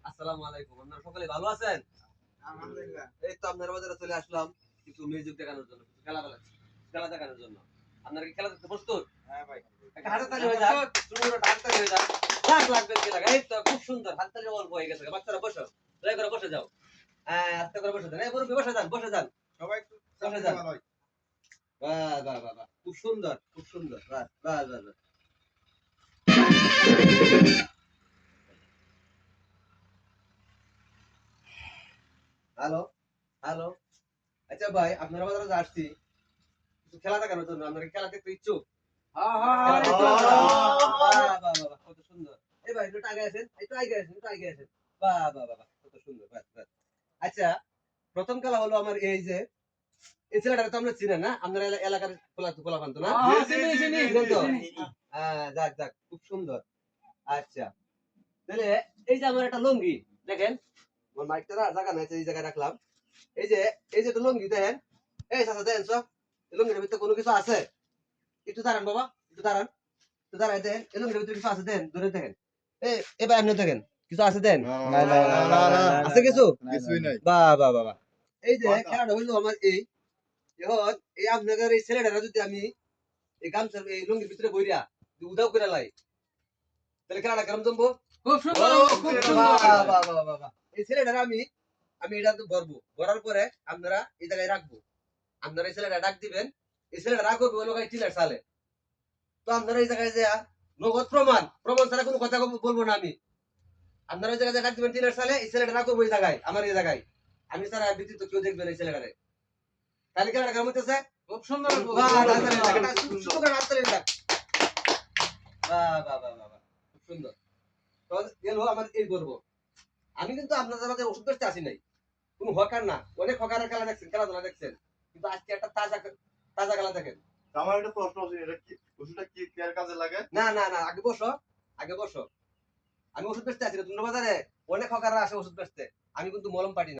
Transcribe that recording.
আসসালামু আলাইকুম। আপনারা সকলে ভালো আছেন? আলহামদুলিল্লাহ। এই তো আপনার বাজারে চলে আসলাম কিছু মিউজিক দেখানোর জন্য, কিছু খেলা দেখানোর জন্য। আপনারা কি খেলা দেখতে প্রস্তুত? হ্যাঁ ভাই। একটা হাততালি হয়ে যাক, সুন্দর একটা হাততালি হয়ে যাক। লাখ লাগবে কি লাগা? এই তো খুব সুন্দর হাততালি অল্প হয়ে গেছে। বাচ্চারা বসো, দয়া করে বসে যাও। হ্যাঁ, আস্তে করে বসে যান। এই মুরব্বি বসে যান, বসে যান, সবাই একটু বসে যান। বাহ বাহ বাহ বাহ, খুব সুন্দর, খুব সুন্দর। বাহ বাহ বাহ বাহ। Hello, hello. আচ্ছা ভাই, আপনারা বাজারে যে আসছি কিছু খেলা দেখানোর জন্য। আপনারা কি খেলা দেখতে ইচ্ছুক? খেলা দেখতে ইচ্ছুক? বাহ বাহ বাহ বাহ, কত সুন্দর। এই ভাই একটু আগে আসেন, একটু আগে আসেন, একটু আগে আসেন। বাহ বাহ বাহ বাহ, কত সুন্দর। বাহ বাহ। আচ্ছা, প্রথম খেলা হলো আমার এই যে এই ছেলেটাকে তো আমরা চিনেন না? আপনার এলাকার পোলাপান তো না? চিনেন তো? যাক যাক, খুব সুন্দর। আচ্ছা, তাহলে এই যে আমার একটা লুঙ্গি দেখেন, আমার মাইকটা জায়গা নাই, এই জায়গায় রাখলাম। এই যে একটা লুঙ্গি দেখেন, এই চাচা দেখেন সব, এই লুঙ্গির ভিতরে কোনো কিছু আছে? একটু দাঁড়ান বাবা, একটু দাঁড়ান, একটু দাঁড়ায় দেখেন, এই লুঙ্গির ভিতরে কিছু আছে দেন, ধরে দেখেন। এবার আপনি দেখেন, কিছু আছে দেন? আছে কিছু? কিছুই নাই। বাহ বাহ বাহ বাহ। এই যে খেলাটা হইলো আমার এই, এখন এই আপনাদের এই ছেলেটারা যদি আমি এই গামছার এই লুঙ্গির ভিতরে বইরা উদাও করে লাই, তাহলে খেলাটা কেমন জমবো? খুব সুন্দর, খুব বাহ সুন্দর। বাহ বাহ বাহ বাহ। এই ছেলেটারা আমি এটা তো ভরবো, ভরার পরে আপনারা এই জায়গায় রাখবো। আপনারা এই ছেলেটা ডাক দিবেন, এই ছেলেটা রাগ করবে ওই লোক টিলার সালে। তো আপনারা এই জায়গায় যে নগদ প্রমাণ প্রমাণ ছাড়া কোনো কথা বলবো না আমি। আপনারা ওই জায়গায় ডাক দিবেন টিলার সালে, এই ছেলেটা রাগ করবো এই জায়গায়, আমার এই জায়গায়। আমি ছাড়া ব্যতীত কেউ দেখবেন এই ছেলেটারে। তাহলে খেলাটা কেমন হইতেছে? খুব সুন্দর, খুব বাহ, সুন্দর। হাততালি দাও, একটা ছোট করে হাততালি দাও। বাহ বাহ বাহ বাহ বাহ, খুব সুন্দর। তো গেল আমার এই করবো। আমি কিন্তু আপনাদের মাঝে ওষুধ বেচতে আসি নাই, কোনো হকার না। অনেক হকারের খেলা দেখছেন, খেলাধুলা দেখছেন, কিন্তু আজকে একটা তাজা তাজা খেলা দেখেন। আমার একটা প্রশ্ন আছে, এটা কি ওষুধটা কি কার কাজে লাগে? না না না, আগে বসো, আগে বসো। আমি ওষুধ বেচতে আসি না, তুমি বাজারে অনেক হকাররা আসে ওষুধ বেচতে। আমি কিন্তু মলম পাটি না।